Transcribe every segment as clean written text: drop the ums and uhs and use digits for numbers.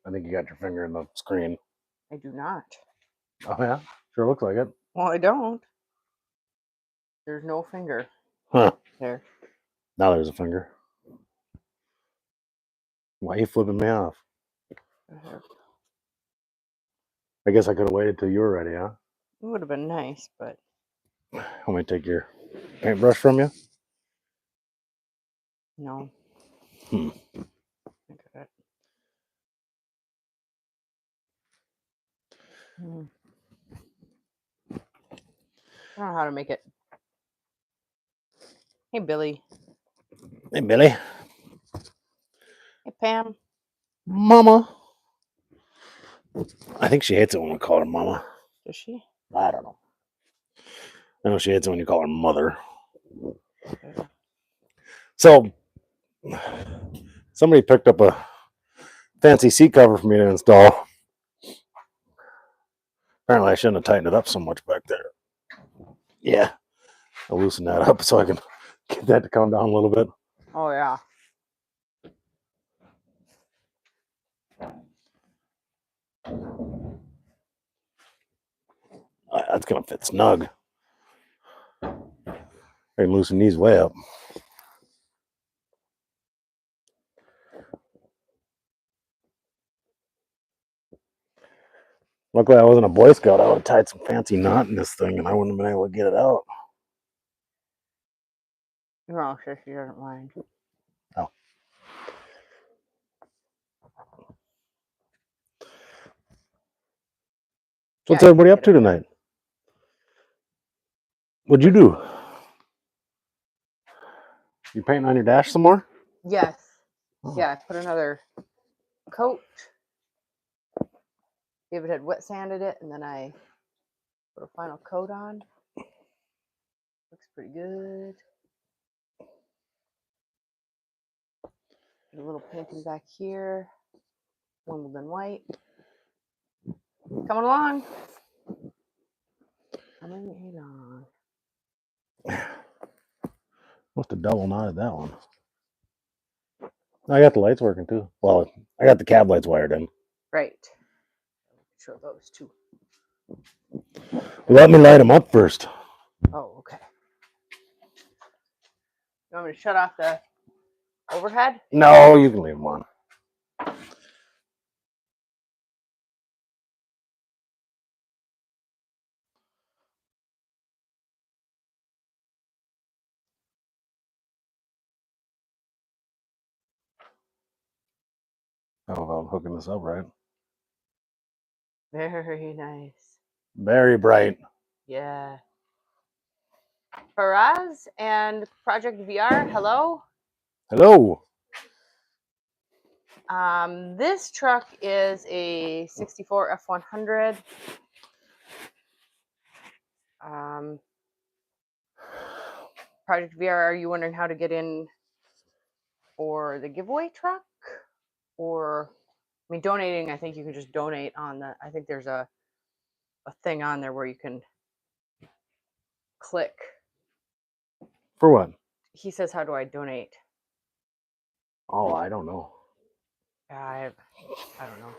I think you got your finger in the screen. I do not. Oh yeah, sure looks like it. Well, I don't. There's no finger Huh? there. Now there's a finger. Why are you flipping me off? I guess I could have waited till you were ready, huh? It would have been nice, but Want me to take your paintbrush from you? no. Hmm. Look at it. Hmm. I don't know how to make it. Hey, Billy. Hey, Billy. Hey, Pam. Mama. I think she hates it when we call her Mama. Does she? I don't know. I know she hates it when you call her Mother. Okay. So, somebody picked up a fancy seat cover for me to install. Apparently, I shouldn't have tightened it up so much back there. Yeah, I'll loosen that up so I can get that to come down a little bit. Oh, yeah. That's going to fit snug. I can loosen these way up. Luckily, I wasn't a Boy Scout. I would have tied some fancy knot in this thing and I wouldn't have been able to get it out. No, sure, she doesn't mind. Oh. So what's everybody up to tonight? What'd you do? You painting on your dash some more? Yes. Oh. Yeah, I put another coat. David had wet sanded it, and then I put a final coat on. Looks pretty good. A little painting back here. Wimbledon white. Coming along. Coming along. Must have double knotted that one. I got the lights working too. Well, I got the cab lights wired in. Right. Show those too. Let me light them up first. Oh, okay. You want me to shut off the overhead? No, you can leave them on. Oh, I'm hooking this up right. Very nice. Very bright. Yeah. Faraz and Project VR, hello. Hello. This truck is a 64 F100. Project VR, are you wondering how to get in for the giveaway truck? Or, I mean, donating, I think you can just donate on the, I think there's a thing on there where you can click. For what? He says, how do I donate? Oh, I don't know. I don't know.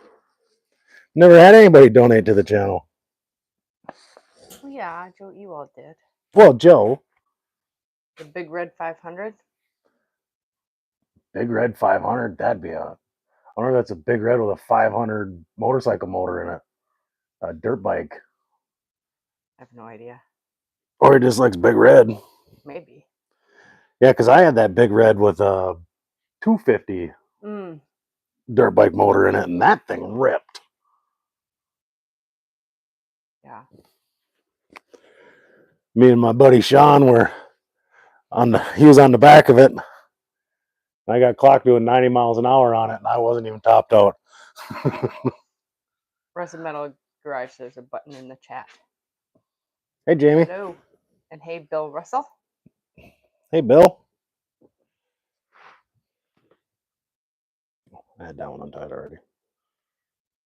Never had anybody donate to the channel. Well, yeah, Joe, you all did. Well, Joe. The Big Red 500? Big Red 500? That'd be a... I wonder if that's a Big Red with a 500 motorcycle motor in it. A dirt bike. I have no idea. Or he just likes Big Red. Maybe. Yeah, because I had that Big Red with a 250 dirt bike motor in it, and that thing ripped. Yeah. Me and my buddy Sean were he was on the back of it. I got clocked doing 90 miles an hour on it, and I wasn't even topped out. Rusted Metal Garage, there's a button in the chat. Hey, Jamie. Hello. And hey, Bill Russell. Hey, Bill. I had that one untied already.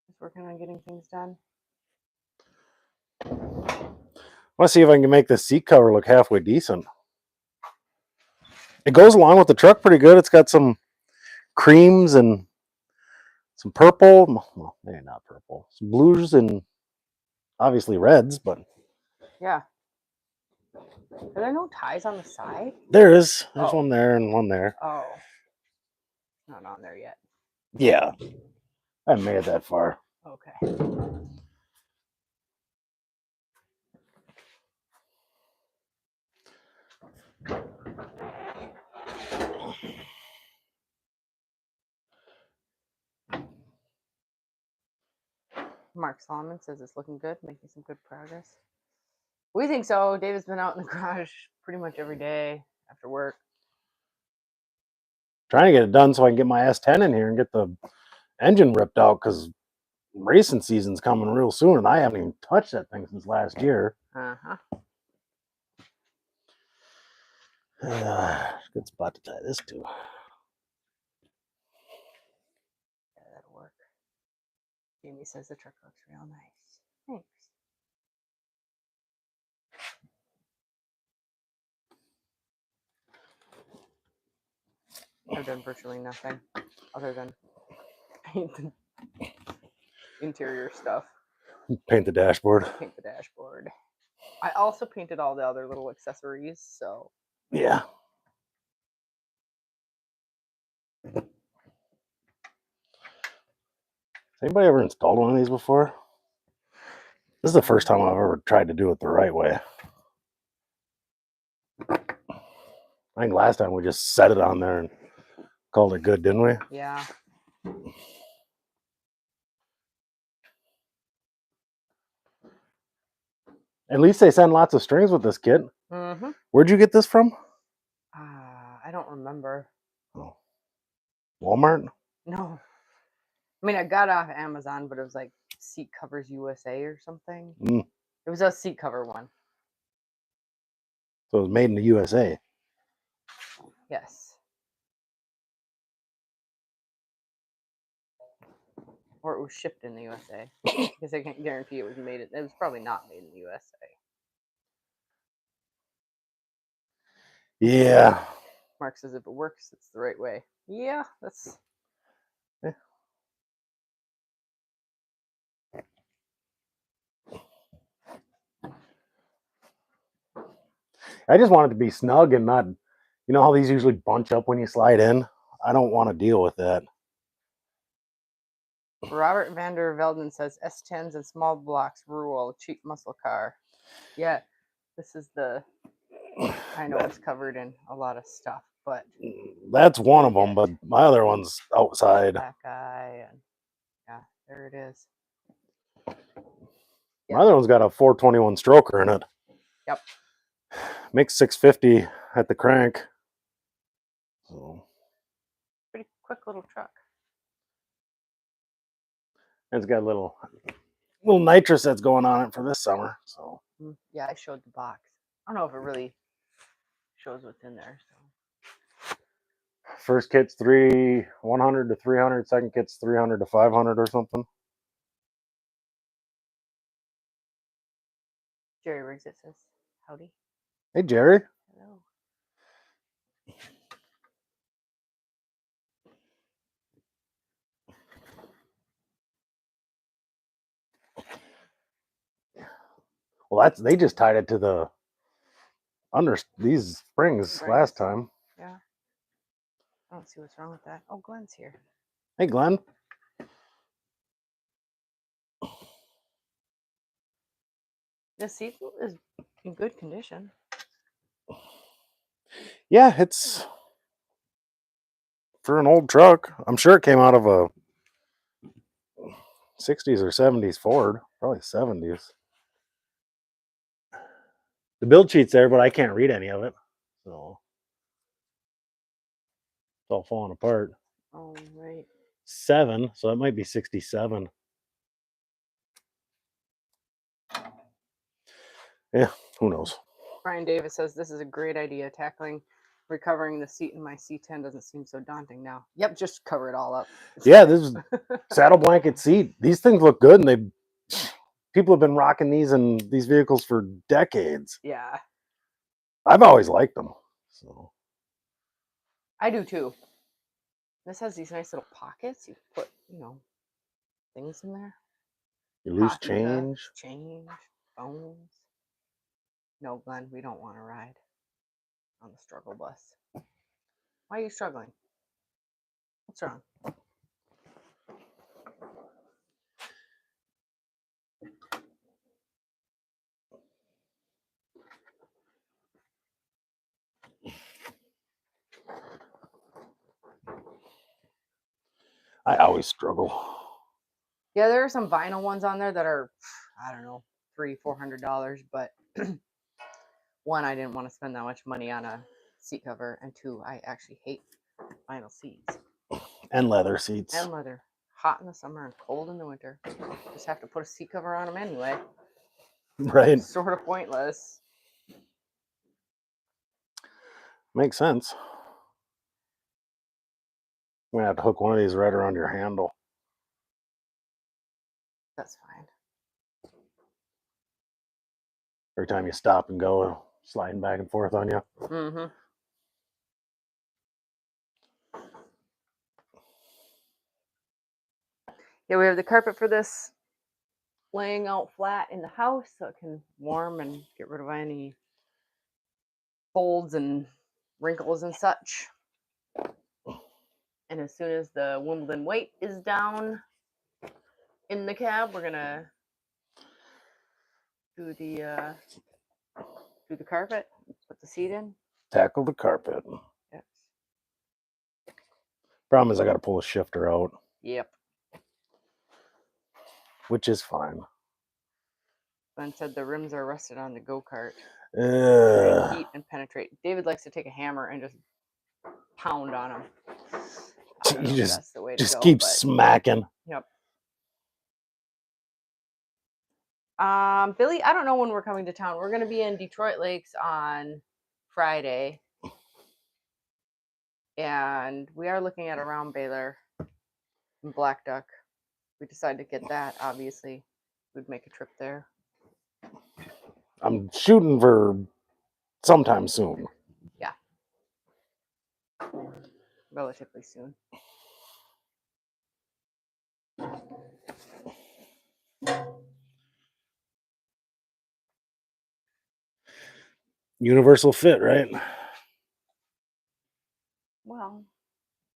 Just working on getting things done. I want to see if I can make this seat cover look halfway decent. It goes along with the truck pretty good. It's got some creams and some purple. Well, maybe not purple. Some blues and obviously reds, but Yeah. Are there no ties on the side? there's Oh. one there and one there. Oh. Not on there yet. Yeah. I haven't made it that far. Okay. Mark Solomon says it's looking good, making some good progress. We think so. David's been out in the garage pretty much every day after work. Trying to get it done so I can get my S10 in here and get the engine ripped out because racing season's coming real soon, and I haven't even touched that thing since last year. Uh-huh. Good spot to tie this to. Yeah, that'll work. Jamie says the truck looks real nice. Thanks. I've done virtually nothing other than paint the interior stuff. Paint the dashboard. Paint the dashboard. I also painted all the other little accessories, so. Yeah. Has anybody ever installed one of these before? This is the first time I've ever tried to do it the right way. I think last time we just set it on there and called it good, didn't we? Yeah. At least they send lots of strings with this kit. Mm-hmm. Where'd you get this from? I don't remember. Oh. Walmart? No. I mean, I got it off Amazon, but it was like Seat Covers USA or something. Mm. It was a seat cover one. So it was made in the USA. Yes. Or it was shipped in the USA. Because I can't guarantee it was made. It was probably not made in the USA. Yeah. Mark says if it works, it's the right way. Yeah, that's. I just want it to be snug and not, you know how these usually bunch up when you slide in? I don't want to deal with that. Robert Vander Velden says S10s and small blocks rule, cheap muscle car. Yeah, this is the. I know it's covered in a lot of stuff, but. That's one of them, but my other one's outside. That guy, and yeah, there it is. My other one's got a 421 stroker in it. Yep. Makes 650 at the crank. So. Pretty quick little truck. It's got a little nitrous that's going on it for this summer. So yeah, I showed the box. I don't know if it really shows what's in there. So first kit's 100 to 300. Second kit's 300 to 500 or something. Jerry Riggs, it says, howdy. Hey, Jerry. Hello. Well, they just tied it to the under these springs last time. Yeah. I don't see what's wrong with that. Oh, Glenn's here. Hey, Glenn. The seat is in good condition. Yeah, it's for an old truck. I'm sure it came out of a 60s or 70s Ford, probably 70s. The build sheet's there, but I can't read any of it. So it's all falling apart. Oh, right. 7, so that might be 67. Yeah, who knows? Brian Davis says this is a great idea. Recovering the seat in my C10 doesn't seem so daunting now. Yep, just cover it all up. Yeah, this is saddle blanket seat. These things look good, and people have been rocking these in these vehicles for decades. Yeah, I've always liked them. So I do too. This has these nice little pockets. You put, things in there. You lose Coffee cups, change. change, phones. No, Glenn, we don't want to ride on the struggle bus. Why are you struggling? What's wrong? I always struggle. Yeah, there are some vinyl ones on there that are, I don't know, $300-$400, but one, I didn't want to spend that much money on a seat cover, and two, I actually hate vinyl seats. And leather seats. And leather. Hot in the summer and cold in the winter. Just have to put a seat cover on them anyway. Right. Sort of pointless. Makes sense. I'm gonna have to hook one of these right around your handle. That's fine. Every time you stop and go, sliding back and forth on you. Mm-hmm. Yeah, we have the carpet for this laying out flat in the house so it can warm and get rid of any folds and wrinkles and such. And as soon as the Wimbledon weight is down in the cab, we're gonna do the carpet, put the seat in. Tackle the carpet. Yes. Problem is I gotta pull a shifter out. Yep. Which is fine. Ben said the rims are rusted on the go-kart. Ugh. Heat and penetrate. David likes to take a hammer and just pound on them. You That's the way to just go, keep but smacking. yep. Billy, I don't know when we're coming to town. We're gonna be in Detroit Lakes on Friday. And we are looking at around Baylor and Black Duck. We decided to get that, obviously. We'd make a trip there. I'm shooting for sometime soon. Yeah. Relatively soon. Universal fit, right? Well,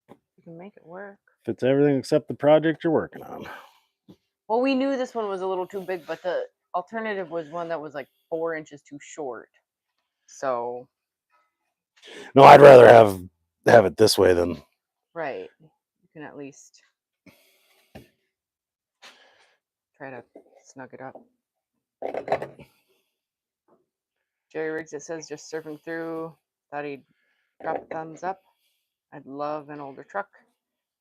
you can make it work. Fits everything except the project you're working on. Well, we knew this one was a little too big, but the alternative was one that was like 4 inches too short. So. No, I'd rather have it this way than. Right. You can at least try to snug it up. Jerry Riggs, it says just surfing through. Thought he'd drop a thumbs up. I'd love an older truck.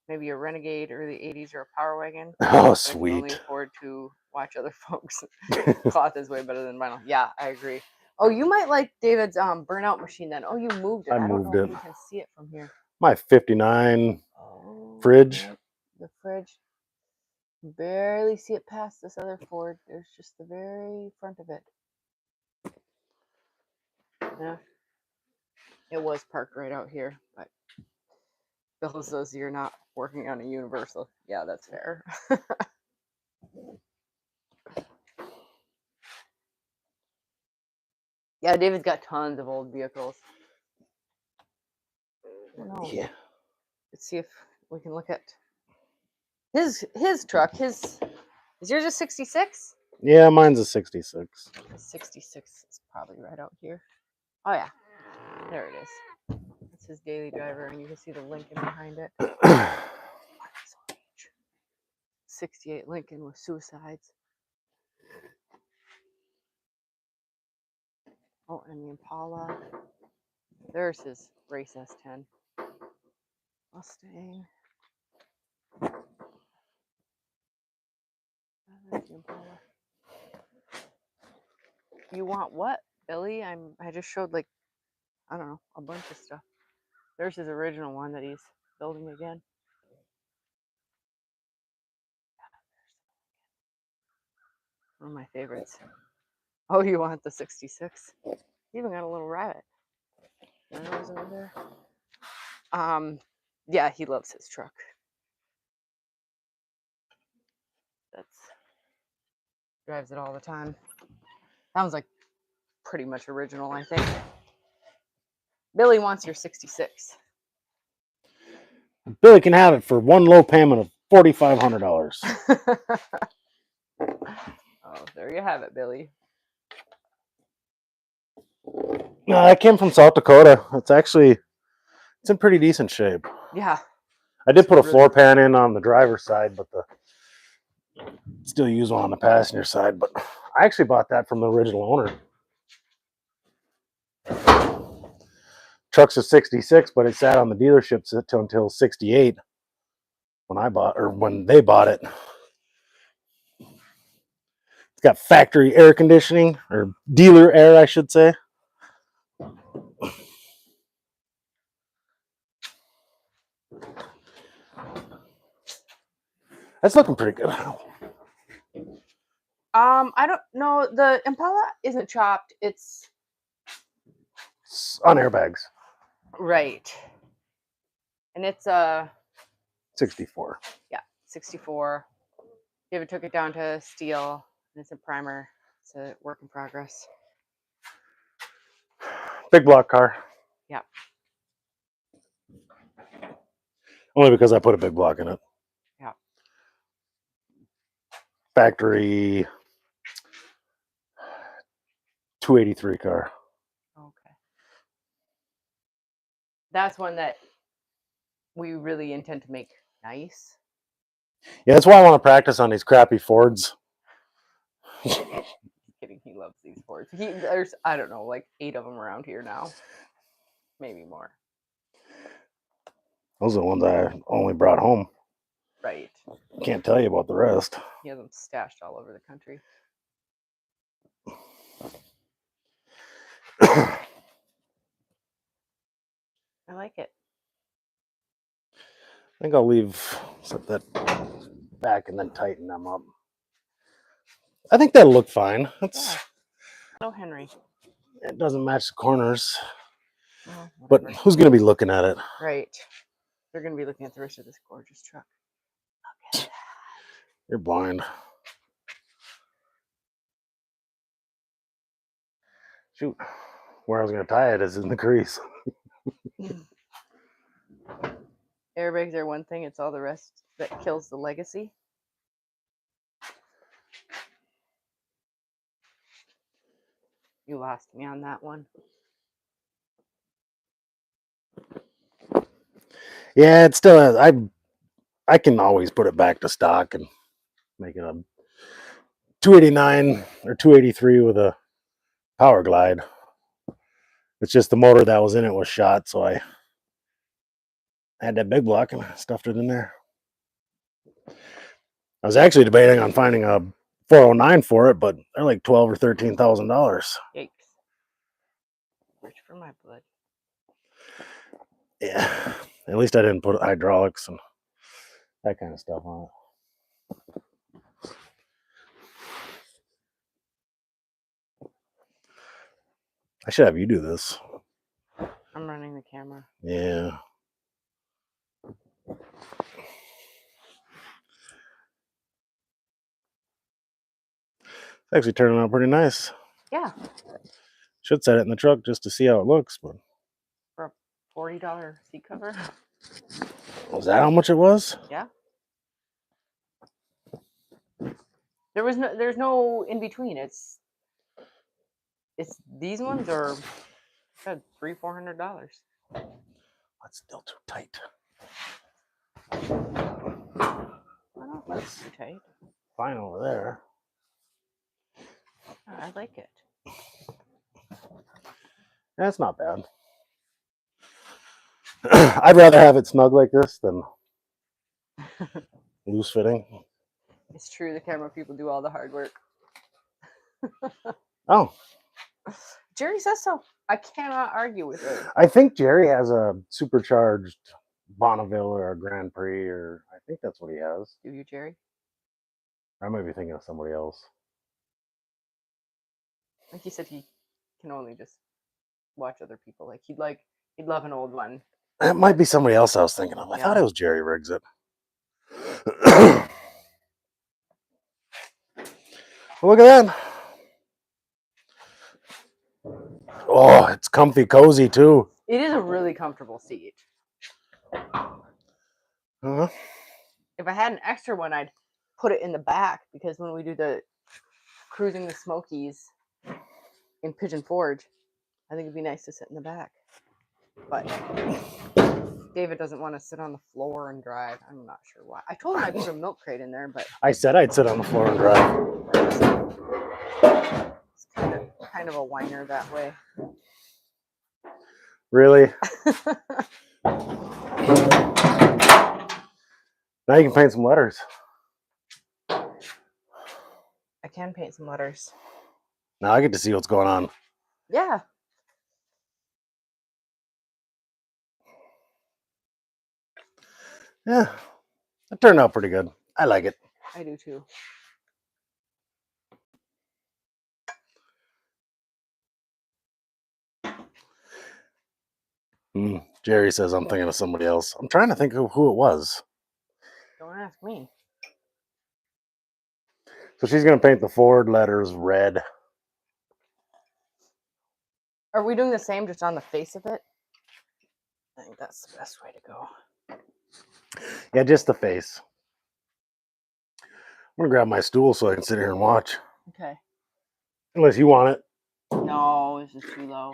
Maybe a Renegade early 80s or a Power Wagon. Oh, I can only sweet. afford to watch other folks. Cloth is way better than vinyl. Yeah, I agree. Oh, you might like David's burnout machine then. Oh, you moved it. I I don't moved know it. if we can see it from here. My 59 Oh, fridge. yep, the fridge. Barely see it past this other Ford. There's just the very front of it. Yeah. It was parked right out here, but Bill says you're not working on a Universal. Yeah, that's fair. Yeah, David's got tons of old vehicles. I don't know. Yeah. Let's see if we can look at his truck. Is yours a 66? Yeah, mine's a 66. The 66 is probably right out here. Oh yeah, there it is. That's his daily driver, and you can see the Lincoln behind it. 68 Lincoln with suicides. Oh, and the Impala. There's his race S10. Mustang. There's the Impala. You want what, Billy? I just showed I don't know, a bunch of stuff. There's his original one that he's building again. One of my favorites. Oh, you want the 66? Even got a little rabbit. There was over there. Yeah, he loves his truck. Drives it all the time. Sounds like pretty much original, I think. Billy wants your 66. Billy can have it for one low payment of $4,500. Oh, there you have it, Billy. No, that came from South Dakota. It's in pretty decent shape. Yeah. I did put a floor pan in on the driver's side, but still use one on the passenger side. But I actually bought that from the original owner. Truck's a 66, but it sat on the dealership until 68 when they bought it. It's got factory air conditioning, or dealer air, I should say. That's looking pretty good. I don't know. The Impala isn't chopped. It's on airbags. Right. And it's a 64. Yeah, 64. David took it down to steel, and it's a primer. It's a work in progress. Big block car. Yeah. Only because I put a big block in it. Yeah. Factory 283 car. Okay. That's one that we really intend to make nice. Yeah, that's why I want to practice on these crappy Fords. Kidding, he loves these Fords. There's, I don't know, like 8 of them around here now. Maybe more. Those are the ones I only brought home. Right. Can't tell you about the rest. He has them stashed all over the country. I like it. I think I'll set that back and then tighten them up. I think that'll look fine. Hello, Henry. It doesn't match the corners. Oh, but who's going to be looking at it? Right. They're going to be looking at the rest of this gorgeous truck. Look at that. You're blind. Shoot. Where I was going to tie it is in the crease. Airbags are one thing. It's all the rest that kills the legacy. You lost me on that one. Yeah, it still has. I can always put it back to stock and make it a 289 or 283 with a power glide. It's just the motor that was in it was shot, so I had that big block and I stuffed it in there. I was actually debating on finding a 409 for it, but they're like $12,000 or $13,000. Yikes! Rich for my blood. Yeah, at least I didn't put hydraulics and that kind of stuff on it. I should have you do this. I'm running the camera. Yeah. It's actually turning out pretty nice. Yeah. Should set it in the truck just to see how it looks, but For a $40 seat cover. Was that how much it was? Yeah. There's no in between. It's these ones are $300-$400. That's still too tight. I don't know if that's too tight. Fine over there. I like it. That's not bad. I'd rather have it snug like this than loose fitting. It's true. The camera people do all the hard work. Oh. Jerry says so. I cannot argue with it. I think Jerry has a supercharged Bonneville or a Grand Prix, or I think that's what he has. Do you, Jerry? I might be thinking of somebody else. Like he said, he can only just watch other people. Like he'd love an old one, That might be somebody else I was thinking of. I thought Yeah. it was Jerry Riggs it. Look at that. Oh, it's comfy cozy too. It is a really comfortable seat. Huh? If I had an extra one, I'd put it in the back because when we do the cruising the Smokies in Pigeon Forge, I think it'd be nice to sit in the back. But David doesn't want to sit on the floor and drive. I'm not sure why. I told him I'd put a milk crate in there, but I said I'd sit on the floor and drive. it's kind of a whiner that way. Really? Now you can paint some letters. I can paint some letters. Now I get to see what's going on. Yeah. Yeah, it turned out pretty good. I like it. I do too. Jerry says I'm thinking of somebody else. I'm trying to think of who it was. Don't ask me. So she's going to paint the Ford letters red. Are we doing the same just on the face of it? I think that's the best way to go. Yeah, just the face. I'm going to grab my stool so I can sit here and watch. Okay. Unless you want it. No, this is too low.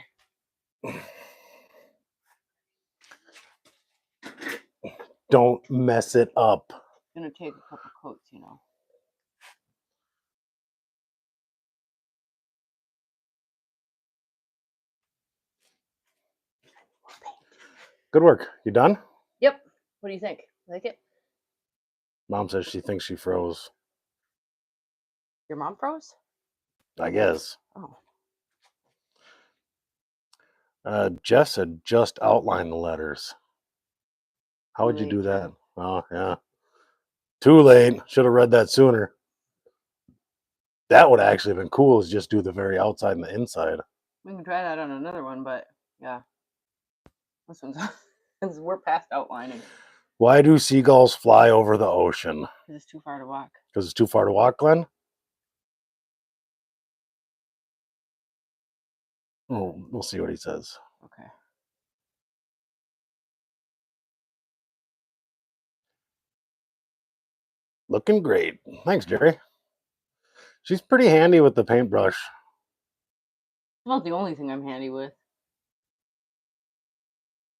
Don't mess it up. It's going to take a couple coats, you know. Good work. You done? Yep. What do you think? Like it? Mom says she thinks she froze. Your mom froze? I guess. Oh. Jess had just outlined the letters. How would you Too do late, that? Jen. Oh, yeah. Too late. Should have read that sooner. That would actually have been cool, is just do the very outside and the inside. We can try that on another one, but yeah. This one's we're past outlining Why do seagulls fly over the ocean? because it's too far to walk. Because it's too far to walk, Glenn? Oh, we'll see what he says. Okay. Looking great. Thanks, Jerry. She's pretty handy with the paintbrush. Well, the only thing I'm handy with.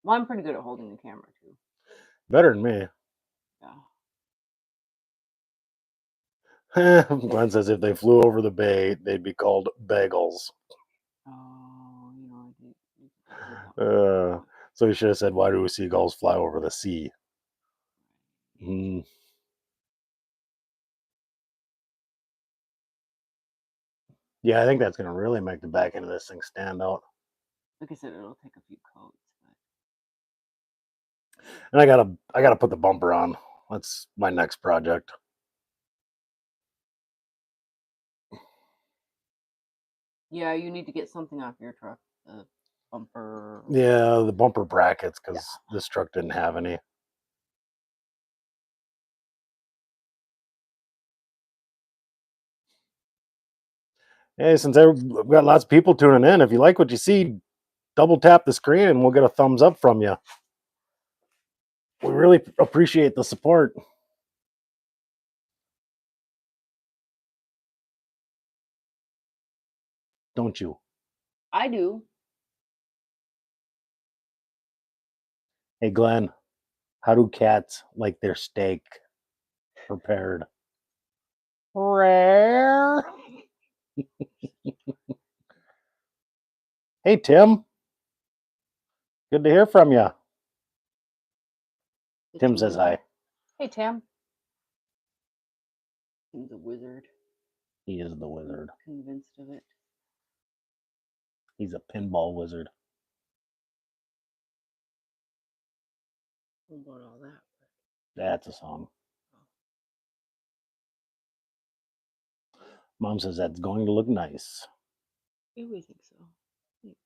Well, I'm pretty good at holding the camera too. Better than me. Yeah. Glenn says if they flew over the bay, they'd be called bagels. Oh, you know. So you should have said, why do seagulls fly over the sea? Yeah, I think that's going to really make the back end of this thing stand out. Like I said, it'll take a few coats. And I gotta put the bumper on. That's my next project. Yeah, you need to get something off your truck. The bumper. Yeah, the bumper brackets, because this truck didn't have any. Hey, since I've got lots of people tuning in, if you like what you see, double tap the screen and we'll get a thumbs up from you. We really appreciate the support. Don't you? I do. Hey, Glenn, how do cats like their steak prepared? Rare. Hey, Tim. Good to hear from you. Tim says hi. Hey, Tim. He's a wizard. He is the wizard. I'm convinced of it. He's a pinball wizard. What about all that? That's a song. Mom says that's going to look nice. I always think so. Thanks.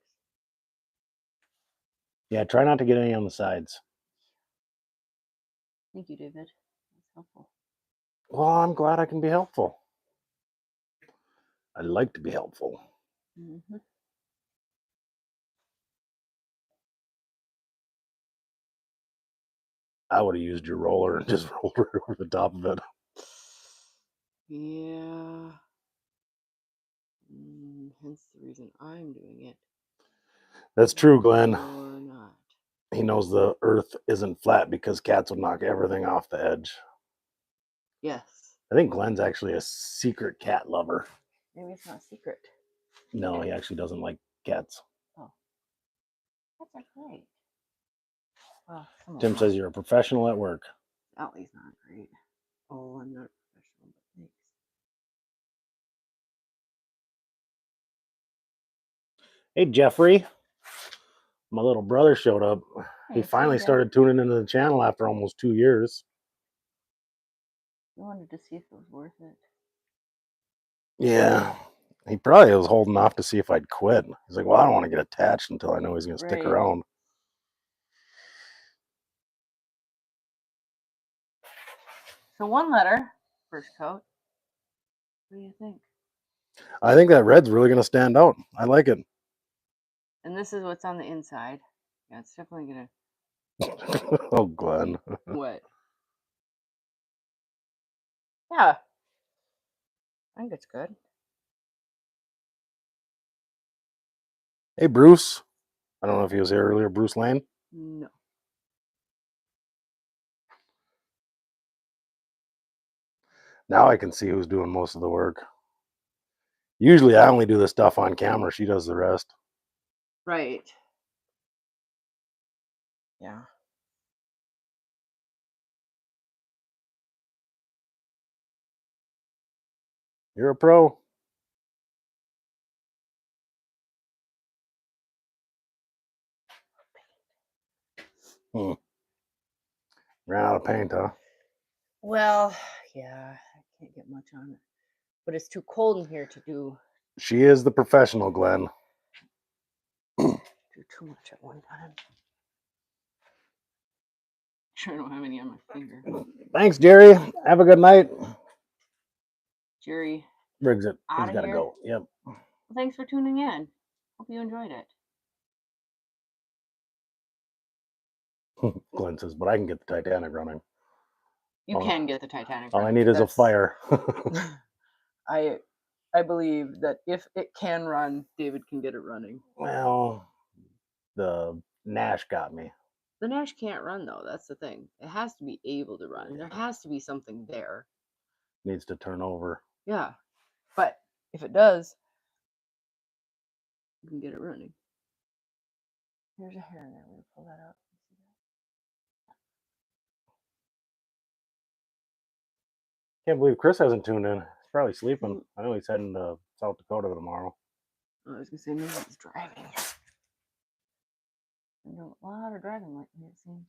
Yeah, try not to get any on the sides. Thank you, David. That's helpful. Well, I'm glad I can be helpful. I like to be helpful. Mm-hmm. I would have used your roller and just rolled it over the top of it. Yeah. Hence the reason I'm doing it. That's true, Glenn. Or not. He knows the earth isn't flat because cats would knock everything off the edge. Yes. I think Glenn's actually a secret cat lover. Maybe it's not a secret. No, he actually doesn't like cats. Oh. Cats are great. Well, Tim says you're a professional at work. Ollie's not great. Oh, I'm not a professional, but thanks. Hey, Jeffrey. My little brother showed up. He Hey, finally Jeff. started tuning into the channel after almost 2 years. I wanted to see if it was worth it. Yeah. He probably was holding off to see if I'd quit. He's like, well, I don't want to get attached until I know he's going to stick Right. around. So 1 letter, first coat. What do you think? I think that red's really going to stand out. I like it. And this is what's on the inside. Yeah, it's definitely gonna. Oh, Glenn. What? Yeah. I think it's good. Hey, Bruce. I don't know if he was here earlier. Bruce Lane. No. Now I can see who's doing most of the work. Usually I only do the stuff on camera. She does the rest. Right. Yeah. You're a pro. Ran out of paint, huh? Well, yeah, I can't get much on it. But it's too cold in here to do She is the professional, Glenn. too much at one time. Sure, I don't have any on my finger. Thanks, Jerry. Have a good night. Jerry, Briggs it. He's outta got to here. go. Yep. Well, thanks for tuning in. Hope you enjoyed it. Glenn says, but I can get the Titanic running. You can get the Titanic All I running. need is a fire. I believe that if it can run, David can get it running. Well, the Nash got me. The Nash can't run though. That's the thing. It has to be able to run. There has to be something there. Needs to turn over. Yeah, but if it does, you can get it running. There's a hair in there. We'll pull that out. Can't believe Chris hasn't tuned in. He's probably sleeping. I know he's heading to South Dakota tomorrow. I was gonna say maybe he's driving. I know a lot of driving lately, it seems.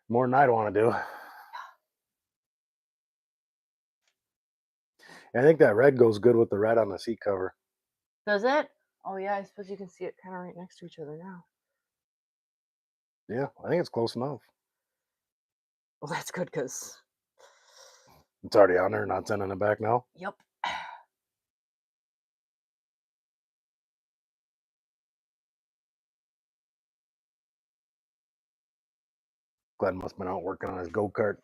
More than I'd want to do. I think that red goes good with the red on the seat cover. Does it? Oh yeah, I suppose you can see it kind of right next to each other now. Yeah, I think it's close enough. Well, that's good because. It's already on there, not sending it back now. Yep. Glenn must have been out working on his go-kart.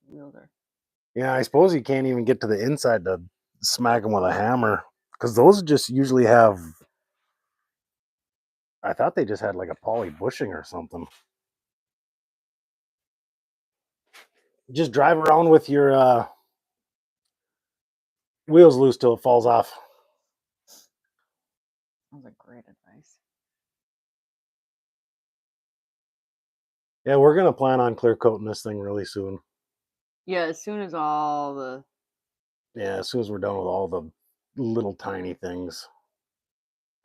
Wielder. Yeah, I suppose you can't even get to the inside to smack him with a hammer. Because those just usually have... I thought they just had like a poly bushing or something. Just drive around with your wheels loose till it falls off. Sounds like great advice. Yeah, we're going to plan on clear coating this thing really soon. Yeah, as soon as all the... Yeah, as soon as we're done with all the little tiny things.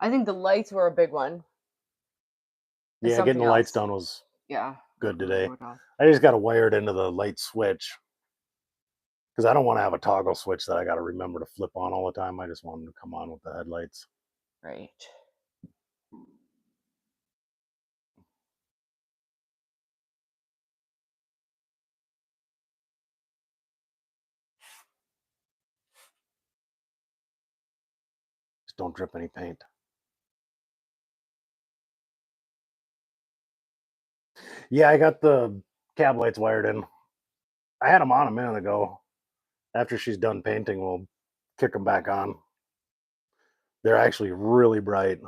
I think the lights were a big one. Yeah, getting the lights done was good today. I just got to wire it into the light switch. Because I don't want to have a toggle switch that I got to remember to flip on all the time. I just want them to come on with the headlights. Right. Just don't drip any paint. Yeah, I got the cab lights wired in. I had them on a minute ago. After she's done painting, we'll kick them back on. They're actually really bright.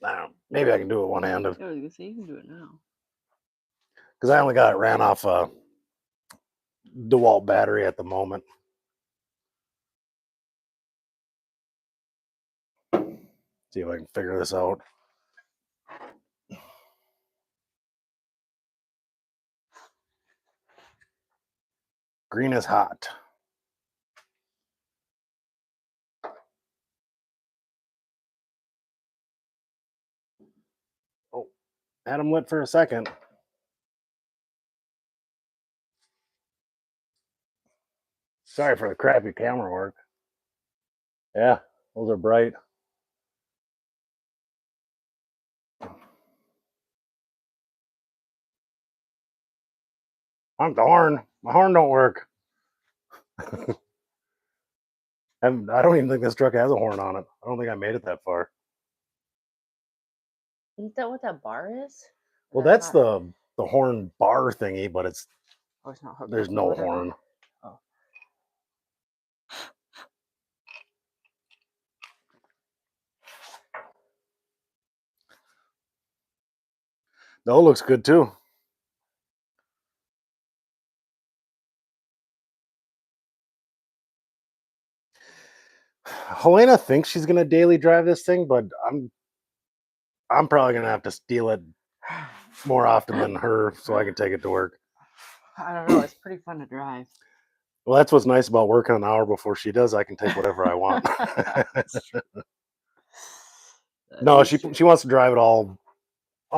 I don't know, maybe I can do it one-handed Yeah, I was gonna say you can do it now. because I only got it ran off a DeWalt battery at the moment. See if I can figure this out. Green is hot. Oh, had them lit for a second. Sorry for the crappy camera work. Yeah, those are bright. Honk the horn. My horn don't work. And I don't even think this truck has a horn on it. I don't think I made it that far. Isn't that what that bar is? Well, that's the horn bar thingy, but it's Oh, it's not hooked there's up to no it at all? horn. Oh. No, it looks good too. Helena thinks she's gonna daily drive this thing, but I'm probably gonna have to steal it more often than her so I can take it to work. I don't know. It's pretty fun to drive. Well, that's what's nice about working an hour before she does. I can take whatever I want. That's true. That No, is she true. wants to drive it all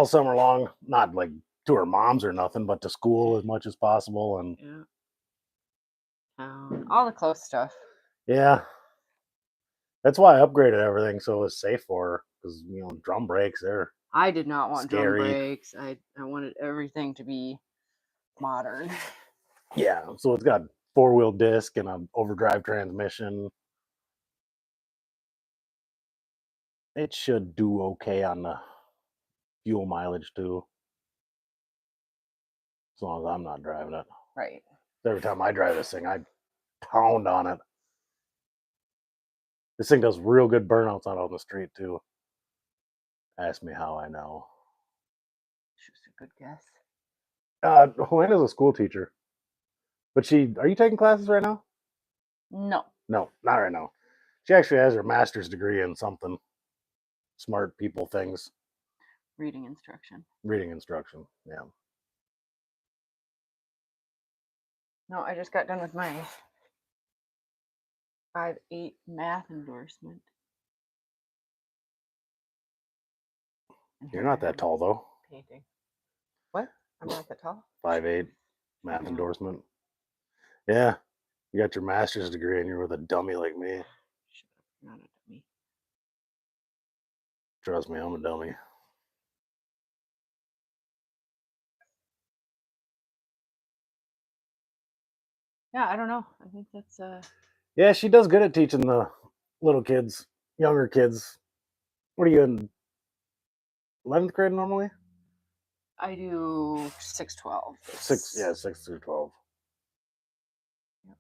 summer long. Not like to her mom's or nothing, but to school as much as possible. And Yeah. All the close stuff. yeah, that's why I upgraded everything so it was safe for her. Because drum brakes, they're I did not want drum scary. brakes. I wanted everything to be modern. Yeah, so it's got 4-wheel disc and an overdrive transmission. It should do okay on the fuel mileage too, as long as I'm not driving it. Right. Every time I drive this thing, I pound on it. This thing does real good burnouts out on the street too. Ask me how I know. It's just a good guess. Helena's a school teacher, but are you taking classes right now? No. No, not right now. She actually has her master's degree in something. Smart people things. Reading instruction. Reading instruction. Yeah. No, I just got done with my 5.8 math endorsement. You're not that tall though. Painting. What? I'm not that tall? 5'8", math Yeah. endorsement. Yeah. You got your master's degree and you're with a dummy like me. Shut up. You're not a dummy. Trust me, I'm a dummy. Yeah, I don't know. I think that's Yeah, she does good at teaching the little kids, younger kids. What are you in 11th grade normally? I do 6-12. 6 through 12. Yep.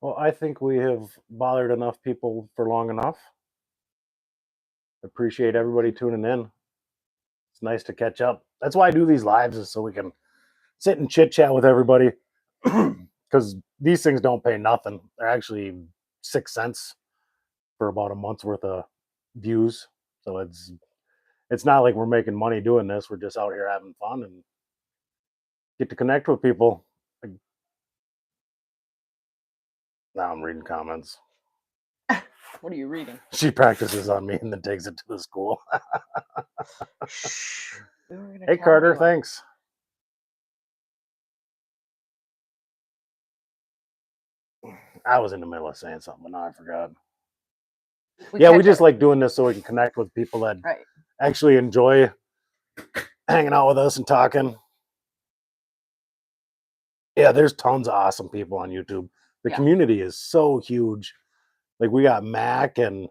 Well, I think we have bothered enough people for long enough. Appreciate everybody tuning in. It's nice to catch up. That's why I do these lives, is so we can sit and chit chat with everybody. Because these things don't pay nothing. They're actually 6 cents for about a month's worth of views. So it's not like we're making money doing this. We're just out here having fun and get to connect with people. Like, now I'm reading comments. What are you reading? She practices on me and then takes it to the school. Shh. We were gonna Hey, tell Carter, everyone. thanks. I was in the middle of saying something, but now I forgot. We Yeah, we catch just it. like doing this so we can connect with people that Right. actually enjoy hanging out with us and talking. Yeah, there's tons of awesome people on YouTube. The Yeah. community is so huge. Like we got Mac and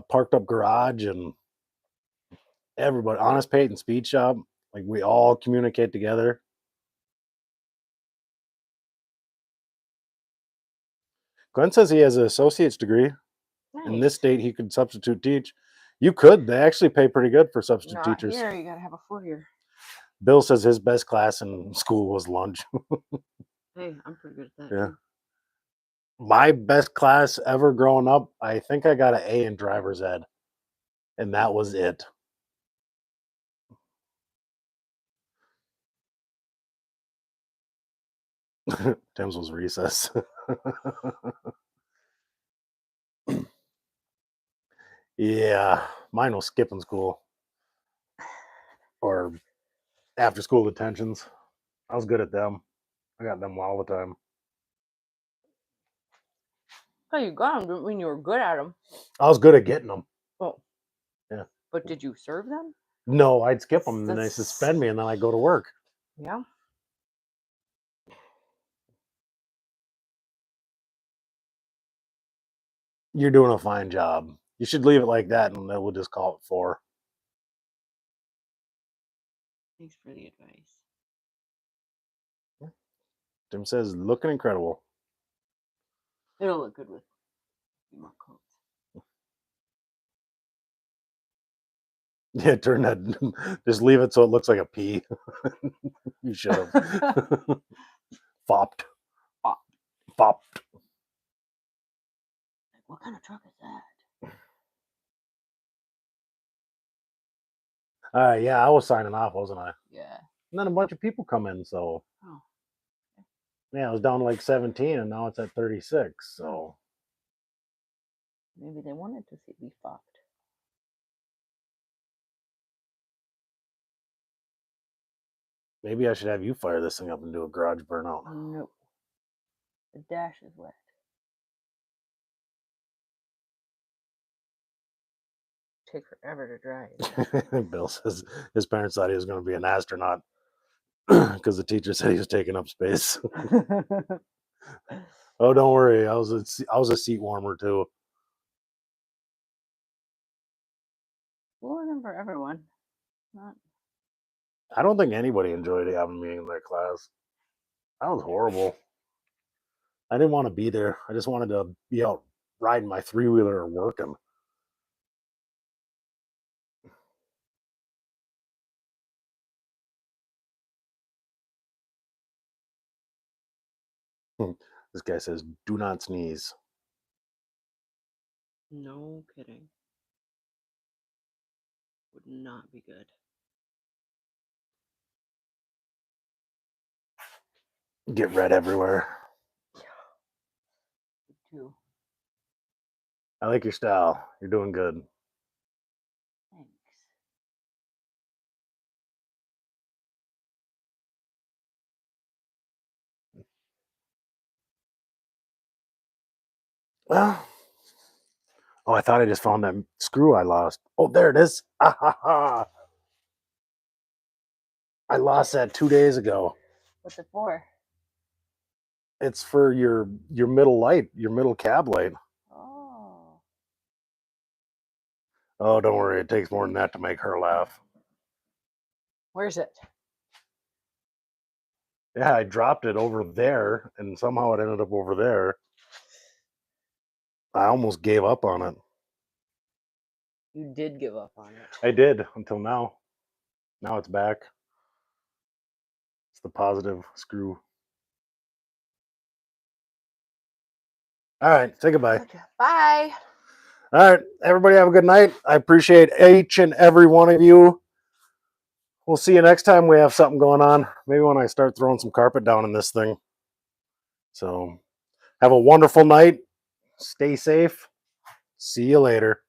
Parked Up Garage and everybody, Honest Peyton Speed Shop. Like we all communicate together. Glenn says he has an associate's degree. In this Nice. state, he could substitute teach. You could. They actually pay pretty good for substitute Not teachers. here. You gotta have a 4-year. Bill says his best class in school was lunch. Hey, I'm pretty good at that. Yeah. Too. My best class ever growing up, I think I got an A in driver's ed, and that was it. Tim's was recess. Yeah, mine was skipping school or after school detentions. I was good at them. I got them all the time. Oh, you got them. Didn't mean you were good at them. I was good at getting them. Oh. Yeah. But did you serve them? No, I'd skip them and then they That's- suspend me and then I go to work. Yeah. You're doing a fine job. You should leave it like that and then we'll just call it 4. Thanks for the advice. Tim says, looking incredible. It'll look good with more coats. Yeah, turn that. Just leave it so it looks like a P. You should have. Fopped. Fopped. What kind of truck is that? Yeah, I was signing off, wasn't I? Yeah. And then a bunch of people come in, so. Oh. Yeah, it was down to like 17, and now it's at 36. So Maybe they wanted to see me fucked. maybe I should have you fire this thing up and do a garage burnout. Nope. The dash is wet. Take forever to dry. Bill says his parents thought he was going to be an astronaut because the teacher said he was taking up space. Oh, don't worry, I was a seat warmer too. Well, them for everyone. Not. I don't think anybody enjoyed having me in their class. That was horrible. I didn't want to be there. I just wanted to be out riding my 3-wheeler or working. This guy says, do not sneeze. No kidding. Would not be good. Get red everywhere. Yeah. Me too. I like your style. You're doing good. Thanks. Well, oh, I thought I just found that screw I lost. Oh, there it is. Ah, ha, ha. I lost that 2 days ago. What's it for? It's for your middle light, your middle cab light. Oh. Oh, don't worry. It takes more than that to make her laugh. Where's it? Yeah, I dropped it over there, and somehow it ended up over there. I almost gave up on it. You did give up on it. I did until now. Now it's back. It's the positive screw. All right, say goodbye. Okay. Bye. All right, everybody have a good night. I appreciate each and every one of you. We'll see you next time we have something going on. Maybe when I start throwing some carpet down in this thing. So have a wonderful night. Stay safe. See you later.